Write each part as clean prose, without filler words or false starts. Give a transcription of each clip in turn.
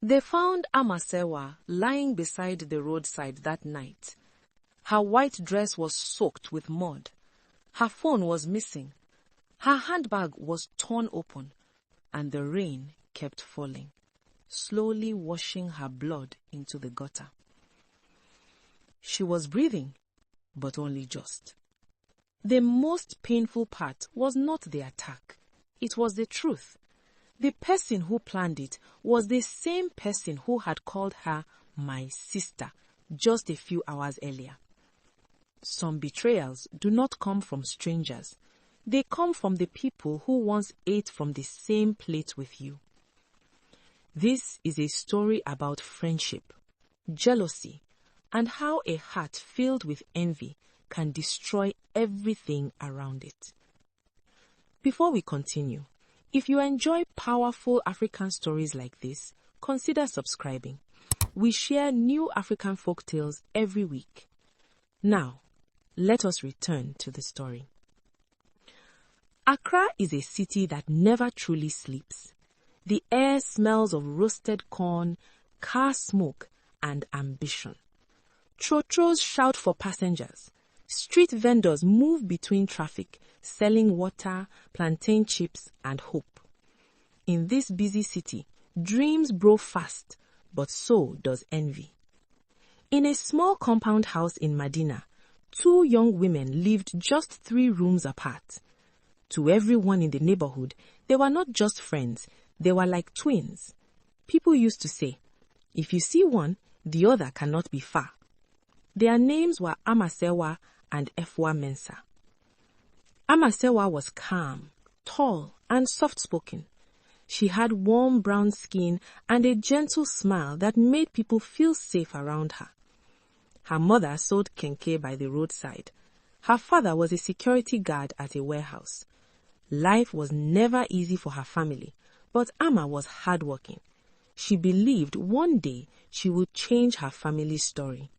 They found Ama Serwaa lying beside the roadside that night. Her white dress was soaked with mud. Her phone was missing. Her handbag was torn open, and the rain kept falling, slowly washing her blood into the gutter. She was breathing, but only just. The most painful part was not the attack. It was the truth. The person who planned it was the same person who had called her my sister just a few hours earlier. Some betrayals do not come from strangers. They come from the people who once ate from the same plate with you. This is a story about friendship, jealousy, and how a heart filled with envy can destroy everything around it. Before we continue, if you enjoy powerful African stories like this, consider subscribing. We share new African folktales every week. Now, let us return to the story. Accra is a city that never truly sleeps. The air smells of roasted corn, car smoke, and ambition. Trotros shout for passengers. Street vendors move between traffic, selling water, plantain chips, and hope. In this busy city, dreams grow fast, but so does envy. In a small compound house in Medina, 2 young women lived just 3 rooms apart. To everyone in the neighborhood, they were not just friends, they were like twins. People used to say, if you see one, the other cannot be far. Their names were Ama Serwaa and Efua Mensah. Ama Serwaa was calm, tall, and soft-spoken. She had warm brown skin and a gentle smile that made people feel safe around her. Her mother sold kenke by the roadside. Her father was a security guard at a warehouse. Life was never easy for her family, but Ama was hardworking. She believed one day she would change her family's story.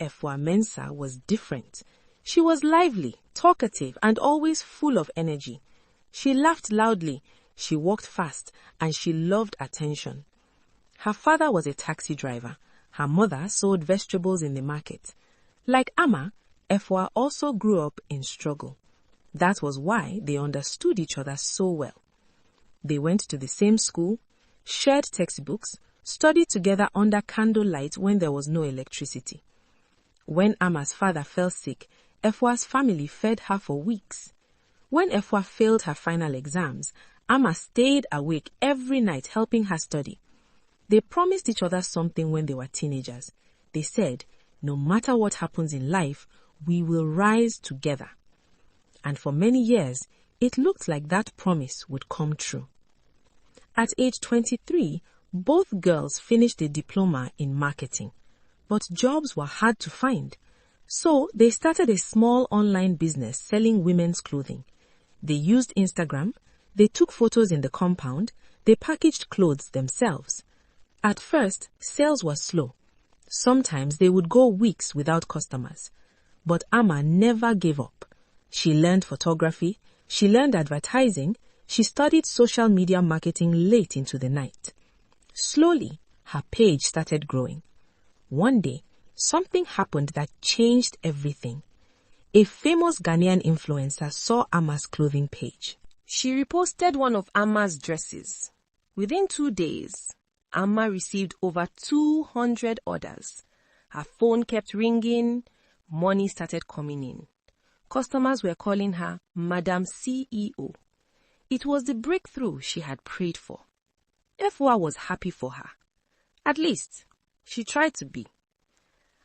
Efua Mensah was different. She was lively, talkative, and always full of energy. She laughed loudly, she walked fast, and she loved attention. Her father was a taxi driver. Her mother sold vegetables in the market. Like Ama, Efua also grew up in struggle. That was why they understood each other so well. They went to the same school, shared textbooks, studied together under candlelight when there was no electricity. When Ama's father fell sick, Efua's family fed her for weeks. When Efua failed her final exams, Ama stayed awake every night helping her study. They promised each other something when they were teenagers. They said, no matter what happens in life, we will rise together. And for many years, it looked like that promise would come true. At age 23, both girls finished a diploma in marketing. But jobs were hard to find. So they started a small online business selling women's clothing. They used Instagram, they took photos in the compound, they packaged clothes themselves. At first, sales were slow. Sometimes they would go weeks without customers. But Ama never gave up. She learned photography, she learned advertising, she studied social media marketing late into the night. Slowly, her page started growing. One day, something happened that changed everything. A famous Ghanaian influencer saw Ama's clothing page. She reposted one of Ama's dresses. Within 2 days, Ama received over 200 orders. Her phone kept ringing, money started coming in. Customers were calling her Madam CEO. It was the breakthrough she had prayed for. Efua was happy for her. At least, she tried to be.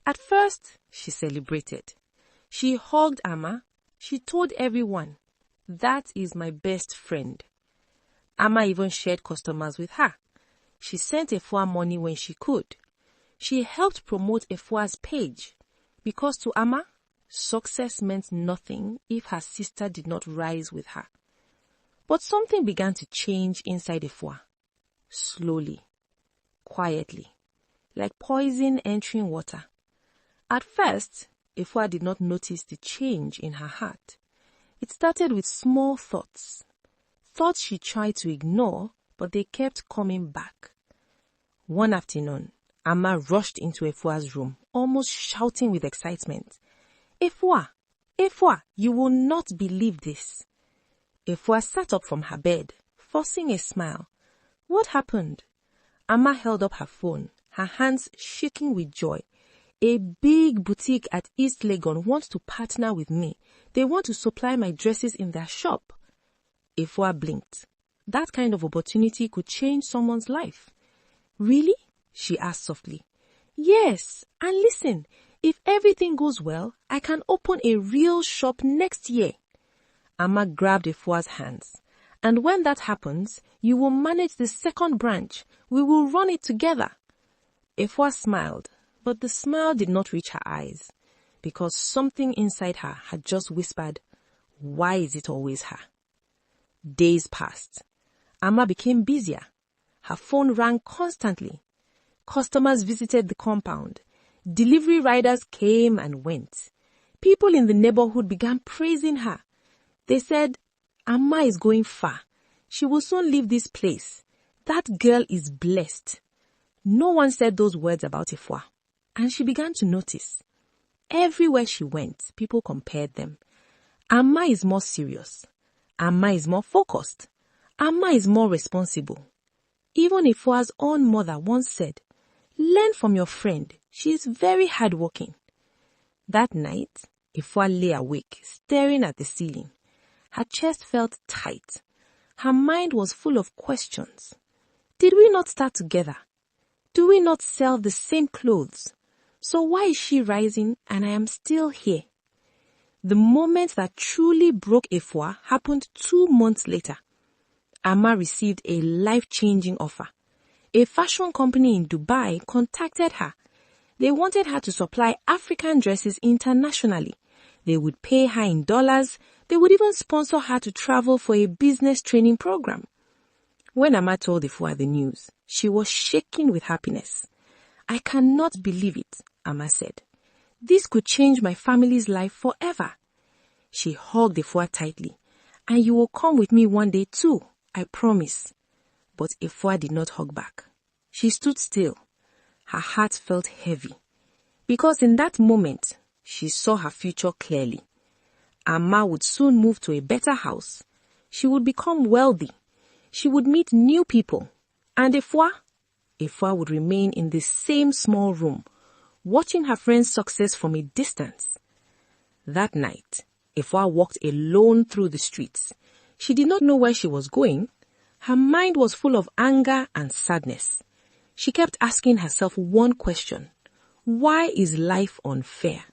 At first, she celebrated. She hugged Ama. She told everyone, that is my best friend. Ama even shared customers with her. She sent Efua money when she could. She helped promote Efua's page. Because to Ama, success meant nothing if her sister did not rise with her. But something began to change inside Efua. Slowly, quietly, like poison entering water. At first, Efua did not notice the change in her heart. It started with small thoughts. Thoughts she tried to ignore, but they kept coming back. One afternoon, Ama rushed into Efua's room, almost shouting with excitement. Efua! Efua! You will not believe this. Efua sat up from her bed, forcing a smile. What happened? Ama held up her phone, her hands shaking with joy. A big boutique at East Legon wants to partner with me. They want to supply my dresses in their shop. Efua blinked. That kind of opportunity could change someone's life. Really? She asked softly. Yes, and listen, if everything goes well, I can open a real shop next year. Ama grabbed Efua's hands. And when that happens, you will manage the second branch. We will run it together. Efua smiled, but the smile did not reach her eyes, because something inside her had just whispered, why is it always her? Days passed. Ama became busier. Her phone rang constantly. Customers visited the compound. Delivery riders came and went. People in the neighborhood began praising her. They said, Ama is going far. She will soon leave this place. That girl is blessed. No one said those words about Efua, and she began to notice. Everywhere she went, people compared them. Ama is more serious. Ama is more focused. Ama is more responsible. Even Efua's own mother once said, learn from your friend. She is very hardworking. That night, Efua lay awake, staring at the ceiling. Her chest felt tight. Her mind was full of questions. Did we not start together? Do we not sell the same clothes? So why is she rising and I am still here? The moment that truly broke Efua happened 2 months later. Ama received a life-changing offer. A fashion company in Dubai contacted her. They wanted her to supply African dresses internationally. They would pay her in dollars. They would even sponsor her to travel for a business training program. When Ama told Efua the news, she was shaking with happiness. I cannot believe it, Ama said. This could change my family's life forever. She hugged Efua tightly. And you will come with me one day too, I promise. But Efua did not hug back. She stood still. Her heart felt heavy. Because in that moment, she saw her future clearly. Ama would soon move to a better house. She would become wealthy. She would meet new people. And Efua would remain in the same small room, watching her friend's success from a distance. That night, Efua walked alone through the streets. She did not know where she was going. Her mind was full of anger and sadness. She kept asking herself one question. Why is life unfair?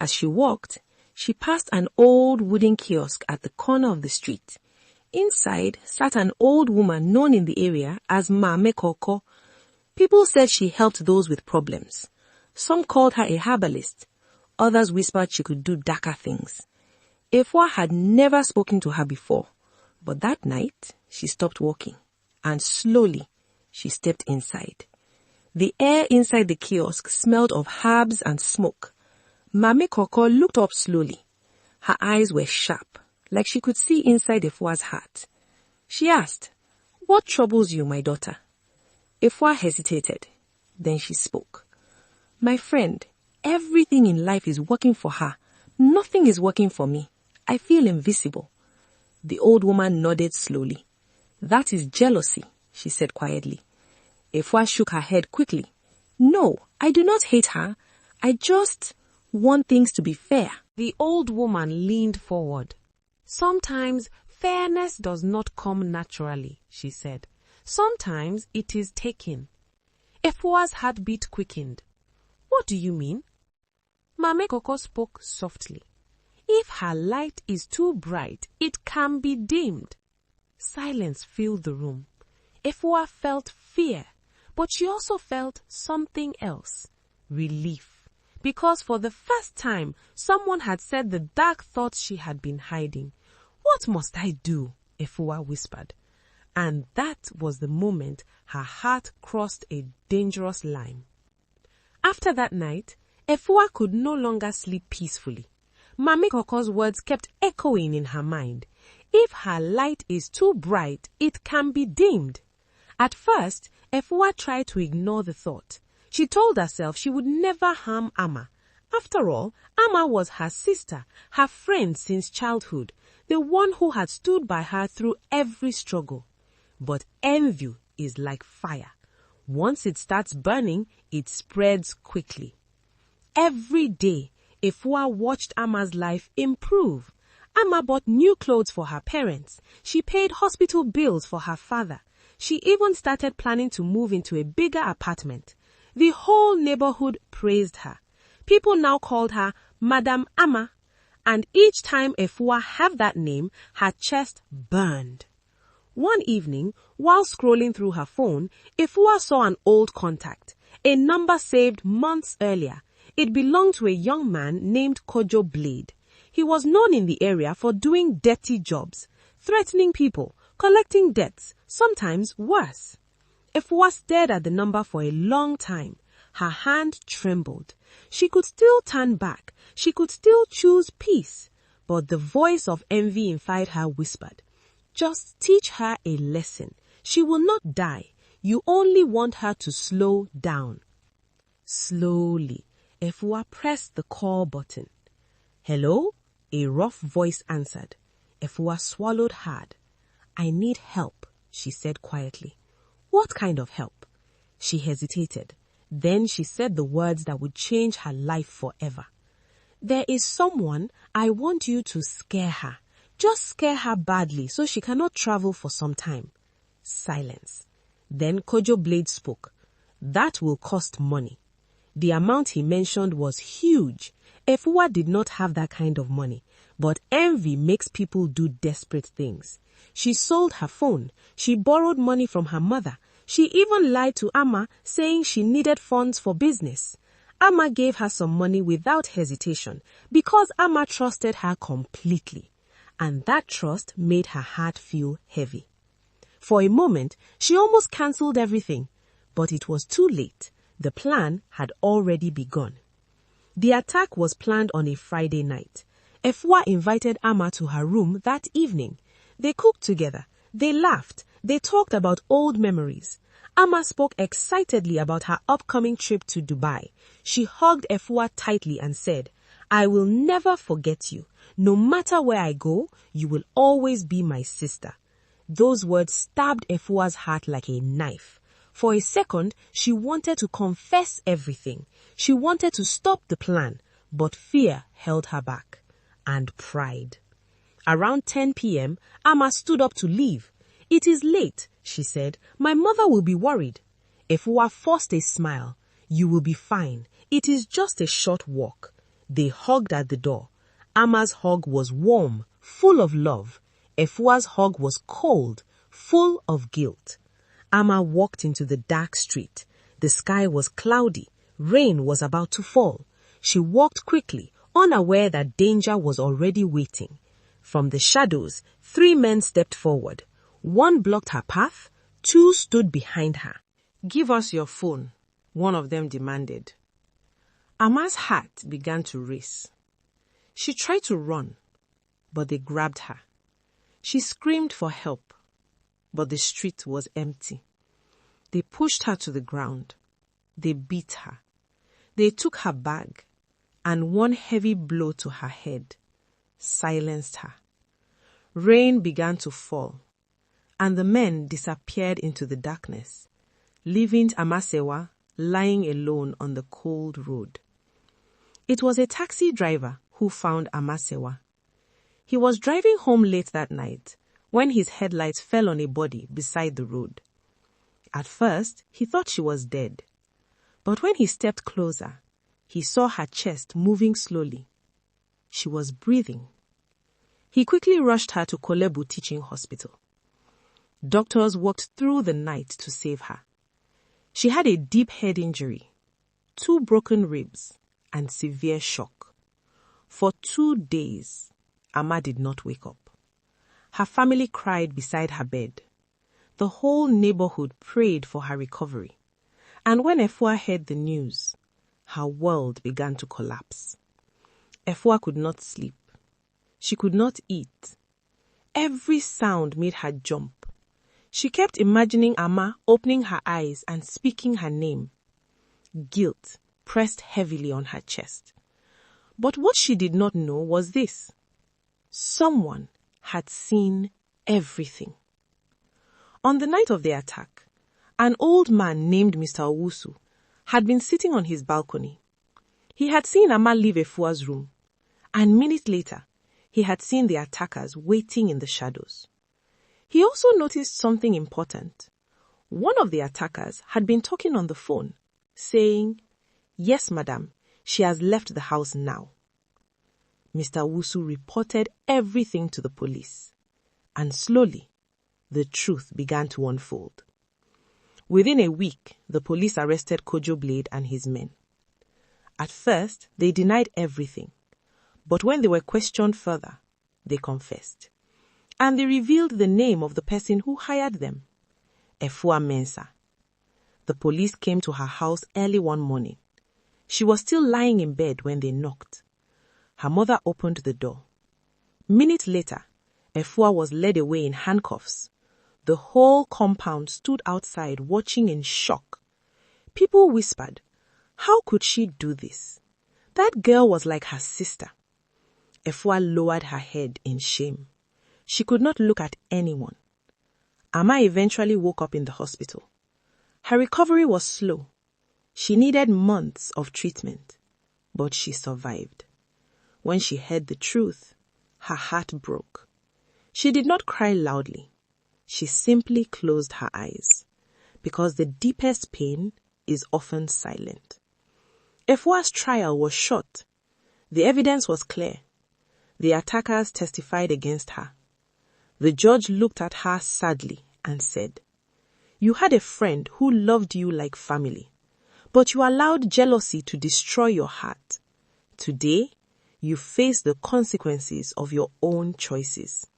As she walked, she passed an old wooden kiosk at the corner of the street. Inside sat an old woman known in the area as Mame Koko. People said she helped those with problems. Some called her a herbalist. Others whispered she could do darker things. Efua had never spoken to her before, but that night she stopped walking, and slowly she stepped inside. The air inside the kiosk smelled of herbs and smoke. Mame Koko looked up slowly. Her eyes were sharp, like she could see inside Efua's heart. She asked, "What troubles you, my daughter?" Efua hesitated. Then she spoke. "My friend, everything in life is working for her. Nothing is working for me. I feel invisible." The old woman nodded slowly. "That is jealousy," she said quietly. Efua shook her head quickly. "No, I do not hate her. I just want things to be fair." The old woman leaned forward. "Sometimes fairness does not come naturally," she said. "Sometimes it is taken." Efua's heartbeat quickened. "What do you mean?" Mame Koko spoke softly. "If her light is too bright, it can be dimmed." Silence filled the room. Efua felt fear, but she also felt something else. Relief. Because for the first time, someone had said the dark thoughts she had been hiding. "What must I do?" Efua whispered. And that was the moment her heart crossed a dangerous line. After that night, Efua could no longer sleep peacefully. Mame Koko's words kept echoing in her mind. If her light is too bright, it can be dimmed. At first, Efua tried to ignore the thought. She told herself she would never harm Ama. After all, Ama was her sister, her friend since childhood, the one who had stood by her through every struggle. But envy is like fire. Once it starts burning, it spreads quickly. Every day, Efua watched Ama's life improve. Ama bought new clothes for her parents. She paid hospital bills for her father. She even started planning to move into a bigger apartment. The whole neighborhood praised her. People now called her Madam Ama, and each time Efua had that name, her chest burned. One evening, while scrolling through her phone, Efua saw an old contact, a number saved months earlier. It belonged to a young man named Kojo Blade. He was known in the area for doing dirty jobs, threatening people, collecting debts, sometimes worse. Efua stared at the number for a long time. Her hand trembled. She could still turn back. She could still choose peace. But the voice of envy inside her whispered, "Just teach her a lesson. She will not die. You only want her to slow down." Slowly, Efua pressed the call button. "Hello?" A rough voice answered. Efua swallowed hard. "I need help," she said quietly. "What kind of help?" She hesitated. Then she said the words that would change her life forever. "There is someone. I want you to scare her. Just scare her badly so she cannot travel for some time." Silence. Then Kojo Blade spoke. "That will cost money." The amount he mentioned was huge. Efua did not have that kind of money, but envy makes people do desperate things. She sold her phone. She borrowed money from her mother. She even lied to Ama, saying she needed funds for business. Ama gave her some money without hesitation because Ama trusted her completely. And that trust made her heart feel heavy. For a moment, she almost cancelled everything, but it was too late. The plan had already begun. The attack was planned on a Friday night. Efua invited Ama to her room that evening. They cooked together. They laughed. They talked about old memories. Ama spoke excitedly about her upcoming trip to Dubai. She hugged Efua tightly and said, "I will never forget you. No matter where I go, you will always be my sister." Those words stabbed Efua's heart like a knife. For a second, she wanted to confess everything. She wanted to stop the plan, but fear held her back. And pride. Around 10 p.m., Ama stood up to leave. "It is late," she said. "My mother will be worried." Efua forced a smile. "You will be fine. It is just a short walk." They hugged at the door. Ama's hug was warm, full of love. Efua's hug was cold, full of guilt. Ama walked into the dark street. The sky was cloudy. Rain was about to fall. She walked quickly, unaware that danger was already waiting. From the shadows, 3 men stepped forward. 1 blocked her path, 2 stood behind her. "Give us your phone," one of them demanded. Ama's heart began to race. She tried to run, but they grabbed her. She screamed for help, but the street was empty. They pushed her to the ground. They beat her. They took her bag, and one heavy blow to her head silenced her. Rain began to fall, and the men disappeared into the darkness, leaving Ama Serwaa lying alone on the cold road. It was a taxi driver who found Ama Serwaa. He was driving home late that night when his headlights fell on a body beside the road. At first, he thought she was dead. But when he stepped closer, he saw her chest moving slowly. She was breathing. He quickly rushed her to Kolebu Teaching Hospital. Doctors worked through the night to save her. She had a deep head injury, 2 broken ribs, and severe shock. For 2 days, Ama did not wake up. Her family cried beside her bed. The whole neighborhood prayed for her recovery. And when Efua heard the news, her world began to collapse. Efua could not sleep. She could not eat. Every sound made her jump. She kept imagining Ama opening her eyes and speaking her name. Guilt pressed heavily on her chest. But what she did not know was this: someone had seen everything. On the night of the attack, an old man named Mr. Owusu had been sitting on his balcony. He had seen Ama leave Efua's room, and minutes later, he had seen the attackers waiting in the shadows. He also noticed something important. One of the attackers had been talking on the phone, saying, "Yes, madam, she has left the house now." Mr. Owusu reported everything to the police, and slowly, the truth began to unfold. Within a week, the police arrested Kojo Blade and his men. At first, they denied everything, but when they were questioned further, they confessed. And they revealed the name of the person who hired them, Efua Mensah. The police came to her house early one morning. She was still lying in bed when they knocked. Her mother opened the door. Minutes later, Efua was led away in handcuffs. The whole compound stood outside watching in shock. People whispered, "How could she do this? That girl was like her sister." Efua lowered her head in shame. She could not look at anyone. Ama eventually woke up in the hospital. Her recovery was slow. She needed months of treatment, but she survived. When she heard the truth, her heart broke. She did not cry loudly. She simply closed her eyes, because the deepest pain is often silent. Efua's trial was short. The evidence was clear. The attackers testified against her. The judge looked at her sadly and said, "You had a friend who loved you like family, but you allowed jealousy to destroy your heart. Today, you face the consequences of your own choices."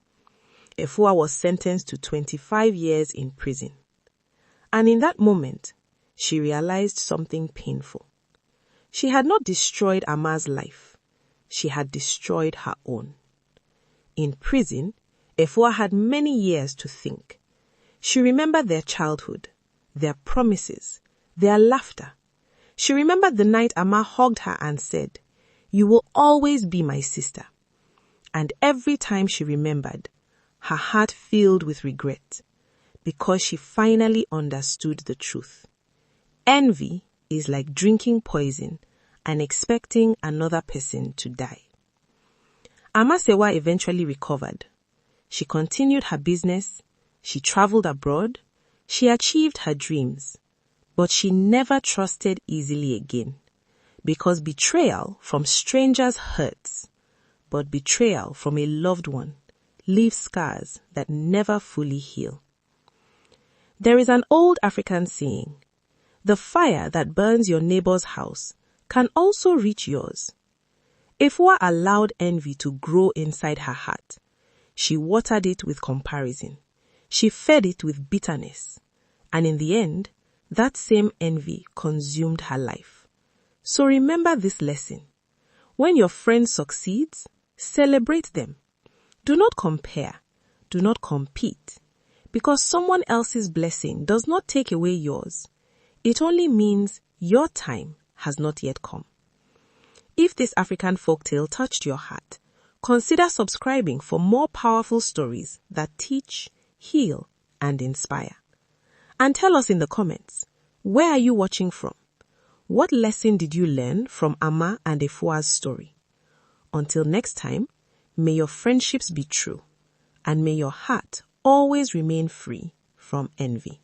Efua was sentenced to 25 years in prison. And in that moment, she realized something painful. She had not destroyed Ama's life. She had destroyed her own. In prison, Efua had many years to think. She remembered their childhood, their promises, their laughter. She remembered the night Ama hugged her and said, "You will always be my sister." And every time she remembered, her heart filled with regret, because she finally understood the truth. Envy is like drinking poison and expecting another person to die. Ama Serwaa eventually recovered. She continued her business, she traveled abroad, she achieved her dreams, but she never trusted easily again, because betrayal from strangers hurts, but betrayal from a loved one leaves scars that never fully heal. There is an old African saying, "The fire that burns your neighbor's house can also reach yours." Efua allowed envy to grow inside her heart. She watered it with comparison. She fed it with bitterness. And in the end, that same envy consumed her life. So remember this lesson. When your friend succeeds, celebrate them. Do not compare. Do not compete. Because someone else's blessing does not take away yours. It only means your time has not yet come. If this African folktale touched your heart, consider subscribing for more powerful stories that teach, heal, and inspire. And tell us in the comments, where are you watching from? What lesson did you learn from Ama and Efua's story? Until next time, may your friendships be true, and may your heart always remain free from envy.